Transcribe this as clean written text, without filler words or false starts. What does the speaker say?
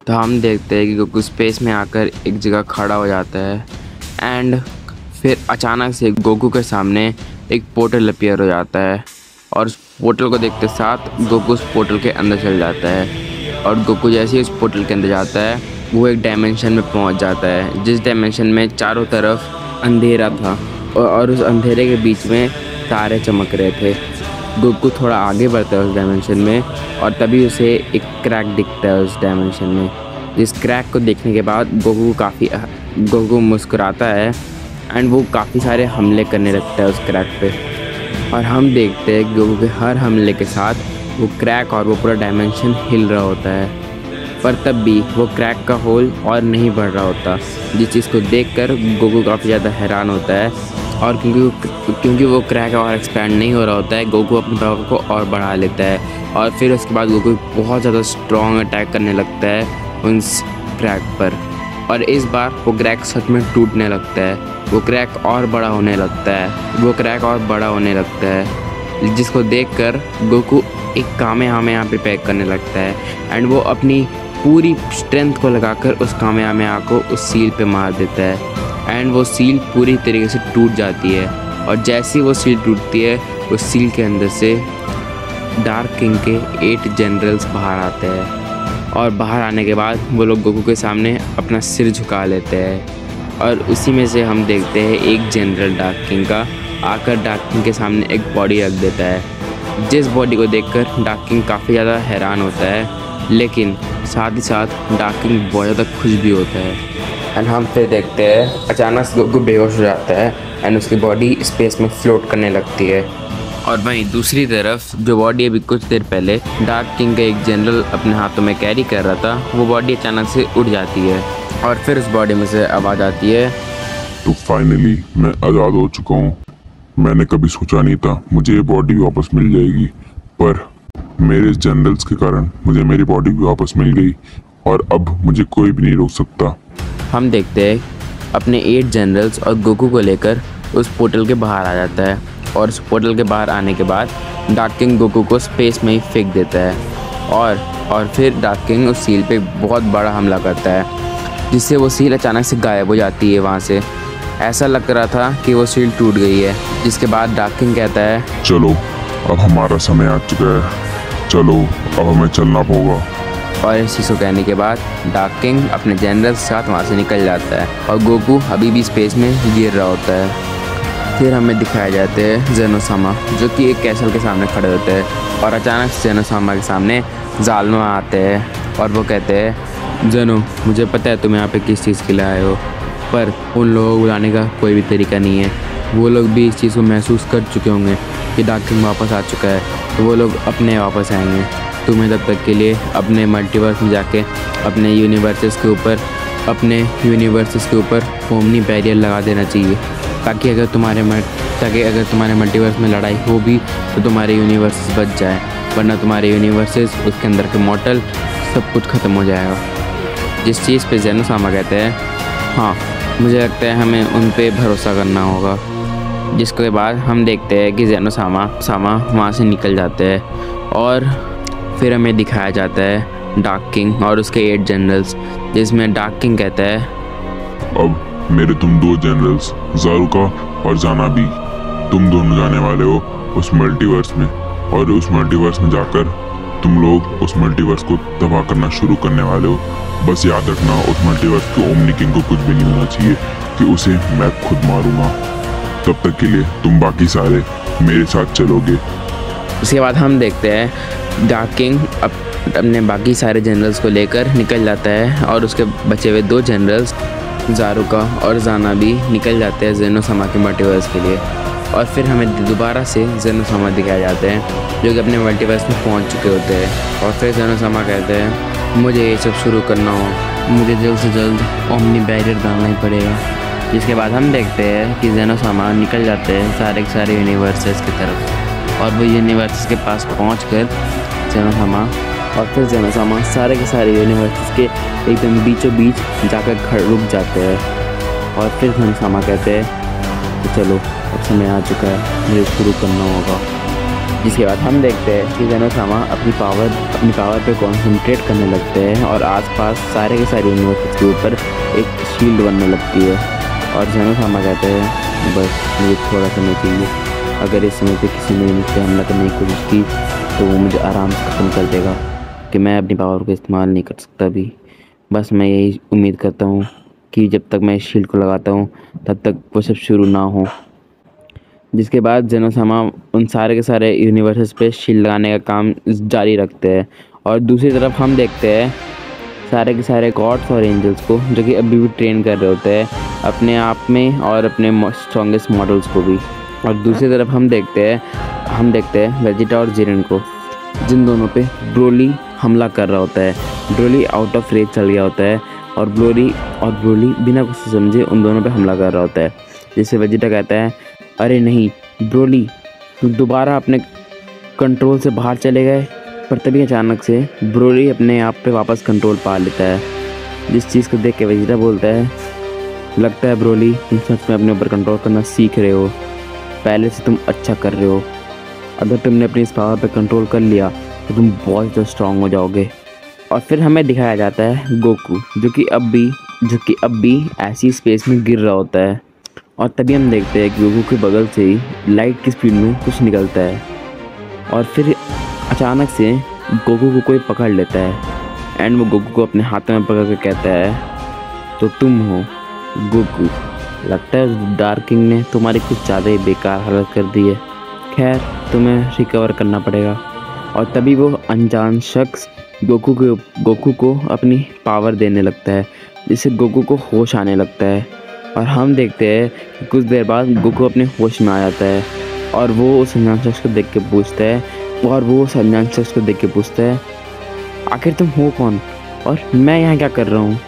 तो हम देखते हैं कि गोकू स्पेस में आकर एक जगह खड़ा हो जाता है एंड फिर अचानक से गोकू के सामने एक पोर्टल अपीयर हो जाता है और उस पोर्टल को देखते साथ गोकू उस पोर्टल के अंदर चल जाता है। और गोकू जैसे ही उस पोर्टल के अंदर जाता है वो एक डायमेंशन में पहुंच जाता है, जिस डायमेंशन में चारों तरफ अंधेरा था और उस अंधेरे के बीच में तारे चमक रहे थे। गोकू थोड़ा आगे बढ़ता है उस डायमेंशन में और तभी उसे एक क्रैक दिखता है उस डायमेंशन में। जिस क्रैक को देखने के बाद गोकू मुस्कुराता है एंड वो काफ़ी सारे हमले करने लगता है उस क्रैक पे। और हम देखते हैं कि गोकू के हर हमले के साथ वो क्रैक और वो पूरा डायमेंशन हिल रहा होता है, पर तब भी वो क्रैक का होल और नहीं बढ़ रहा होता, जिस चीज़ को देखकर गोकू काफ़ी ज़्यादा हैरान होता है। और क्योंकि वो क्रैक और एक्सपैंड नहीं हो रहा होता है, गोकू अपनी पावर को और बढ़ा लेता है और फिर उसके बाद गोकू बहुत ज़्यादा स्ट्रॉन्ग अटैक करने लगता है उस क्रैक पर। और इस बार वो क्रैक सच में टूटने लगता है, वो क्रैक और बड़ा होने लगता है, जिसको देखकर गोकू एक कामेहामेहा प्रिपेयर करने लगता है एंड वो अपनी पूरी स्ट्रेंथ को लगाकर उस कामेहामेहा को उस सील पे मार देता है एंड वो सील पूरी तरीके से टूट जाती है। और जैसे ही वो सील टूटती है उस सील के अंदर से डार्क किंग के 8 जनरल्स बाहर आते हैं और बाहर आने के बाद वो लोग गोकू के सामने अपना सिर झुका लेते हैं। और उसी में से हम देखते हैं एक जनरल डार्क किंग का आकर डार्क किंग के सामने एक बॉडी रख देता है, जिस बॉडी को देखकर डार्क किंग काफ़ी ज़्यादा हैरान होता है, लेकिन साथ ही साथ डार्क किंग बहुत ज़्यादा खुश भी होता है। एंड हम फिर देखते हैं अचानक से गोकू बेहोश हो जाता है एंड उसकी बॉडी स्पेस में फ्लोट करने लगती है। और वहीं दूसरी तरफ जो बॉडी अभी कुछ देर पहले डार्क किंग का एक जनरल अपने हाथों में कैरी कर रहा था, वो बॉडी अचानक से उड़ जाती है और फिर उस बॉडी में से आवाज़ आती है, तो फाइनली मैं आज़ाद हो चुका हूँ। मैंने कभी सोचा नहीं था मुझे ये बॉडी वापस मिल जाएगी, पर मेरे जनरल्स के कारण मुझे मेरी बॉडी भी वापस मिल गई और अब मुझे कोई भी नहीं रोक सकता। हम देखते हैं अपने 8 जनरल्स और गोकू को लेकर उस पोर्टल के बाहर आ जाता है और उस पोर्टल के बाहर आने के बाद डार्क किंग गोकू को स्पेस में ही फेंक देता है और फिर डार्क किंग उस सील पे बहुत बड़ा हमला करता है, जिससे वो सील अचानक से गायब हो जाती है। वहाँ से ऐसा लग रहा था कि वो सील टूट गई है, जिसके बाद डार्क किंग कहता है, चलो अब हमारा समय आ चुका है, चलो अब हमें चलना होगा। और इस चीज़ को कहने के बाद डार्क किंग अपने जनरल्स के साथ वहाँ से निकल जाता है और गोकू अभी भी स्पेस में गिर रहा होता है। फिर हमें दिखाया जाते हैं जेनोसामा, जो कि एक कैसल के सामने खड़े होते हैं और अचानक से जेनोसामा के सामने ज़ाल्मा आते हैं और वो कहते हैं, जेनो मुझे पता है तुम यहाँ पे किस चीज़ के लिए आए हो, पर उन लोगों को बुलाने का कोई भी तरीका नहीं है। वो लोग भी इस चीज़ को महसूस कर चुके होंगे कि डार्क किंग वापस आ चुका है, तो वो लोग अपने वापस आएंगे। तुम्हें तब तक के लिए अपने मल्टीवर्स में जाके अपने यूनिवर्सेस के ऊपर ओमनी बैरियर लगा देना चाहिए, ताकि अगर तुम्हारे मल्टीवर्स में लड़ाई हो भी तो तुम्हारे यूनिवर्सेस बच जाए, वरना तुम्हारे यूनिवर्सेस उसके अंदर के मॉर्टल सब कुछ ख़त्म हो जाएगा। जिस चीज़ पे जेनोसामा कहते हैं, हाँ मुझे लगता है हमें उन पे भरोसा करना होगा। जिसके बाद हम देखते हैं कि जेनोसामा वहाँ से निकल जाते हैं और फिर हमें दिखाया जाता है डार्क किंग और उसके 8 जनरल्स, जिसमें डार्क किंग कहता है, अब मेरे तुम 2 जनरल्स ज़ारुका और जानाबी, तुम दोनों जाने वाले हो उस मल्टीवर्स में और उस मल्टीवर्स में जाकर तुम लोग उस मल्टीवर्स को तबाह करना शुरू करने वाले हो। बस याद रखना उस मल्टीवर्स के ओमनी किंग को कुछ भी नहीं होना चाहिए कि उसे मैं खुद मारूंगा। तब तक के लिए तुम बाकी सारे मेरे साथ चलोगे। उसके बाद हम देखते हैं डार्क किंग अपने बाकी सारे जनरल्स को लेकर निकल जाता है और उसके बचे हुए 2 जनरल्स ज़ारुका और जानाबी निकल जाते हैं जेनोसामा के मल्टीवर्स के लिए। और फिर हमें दोबारा से जेनोसामा दिखाए जाते हैं, जो कि अपने मल्टीवर्स में पहुंच चुके होते हैं। और फिर जेनोसामा कहते हैं, मुझे ये सब शुरू करना हो, मुझे जल्द से जल्द ओमनी बैरियर डालना ही पड़ेगा। जिसके बाद हम देखते हैं कि जेनोसामा निकल जाते हैं सारे के सारे यूनिवर्सेस की तरफ और वो यूनिवर्सेस के पास पहुंचकर जेनोसामा सारे के सारे यूनिवर्सेस के एकदम बीचों बीच जाकर रुक जाते हैं। और फिर जेनोसामा कहते हैं, तो चलो अब समय आ चुका है, मुझे शुरू करना होगा। जिसके बाद हम देखते हैं कि ज़ेनोसामा अपनी पावर पे कंसंट्रेट करने लगते हैं और आसपास सारे के सारे यूनिवर्स के ऊपर एक शील्ड बनने लगती है। और ज़ेनोसामा कहते हैं बस मुझे थोड़ा समय चाहिए, अगर इस समय पे किसी ने मुझ पर हमला करने की कोशिश की तो वो मुझे आराम से ख़त्म कर देगा कि मैं अपनी पावर को इस्तेमाल नहीं कर सकता अभी। बस मैं यही उम्मीद करता हूँ कि जब तक मैं इस शील्ड को लगाता हूँ तब तक वो सब शुरू ना हो। जिसके बाद ज़ेनोसामा उन सारे के सारे यूनिवर्सेस पे शील्ड लगाने का काम जारी रखते हैं। और दूसरी तरफ हम देखते हैं सारे के सारे गॉड्स और एंजल्स को जो कि अभी भी ट्रेन कर रहे होते हैं अपने आप में और अपने स्ट्रॉन्गेस्ट मॉडल्स को भी। और दूसरी तरफ हम देखते हैं वेजिटा और जिरेन को, जिन दोनों पे ब्रोली हमला कर रहा होता है। ब्रोली आउट ऑफ रेंज चल गया होता है और ब्रोली बिना कुछ समझे उन दोनों पे हमला कर रहा होता है। जिससे वेजिटा कहता है अरे नहीं ब्रोली, तुम दोबारा अपने कंट्रोल से बाहर चले गए। पर तभी अचानक से ब्रोली अपने आप पे वापस कंट्रोल पा लेता है। जिस चीज़ को देख के वेजिटा बोलता है लगता है ब्रोली तुम सच में अपने ऊपर कंट्रोल करना सीख रहे हो, पहले से तुम अच्छा कर रहे हो। अगर तुमने अपनी इस पावर पे कंट्रोल कर लिया तो तुम बहुत ज़्यादा स्ट्रॉन्ग हो जाओगे। और फिर हमें दिखाया जाता है गोकू जो कि अब भी ऐसी स्पेस में गिर रहा होता है। और तभी हम देखते हैं कि गोकू के बगल से ही लाइट की स्पीड में कुछ निकलता है और फिर अचानक से गोकू को कोई पकड़ लेता है एंड वो गोकू को अपने हाथ में पकड़ के कहता है तो तुम हो गोकू। लगता है डार्क किंग ने तुम्हारी कुछ ज़्यादा ही बेकार हालत कर दी है, खैर तुम्हें रिकवर करना पड़ेगा। और तभी वो अनजान शख्स गोकू को अपनी पावर देने लगता है जिससे गोकू को होश आने लगता है। और हम देखते हैं कि कुछ देर बाद गोकू अपने होश में आ जाता है और वो उस अनजान शख्स को देख के पूछता है आखिर तुम हो कौन और मैं यहाँ क्या कर रहा हूँ।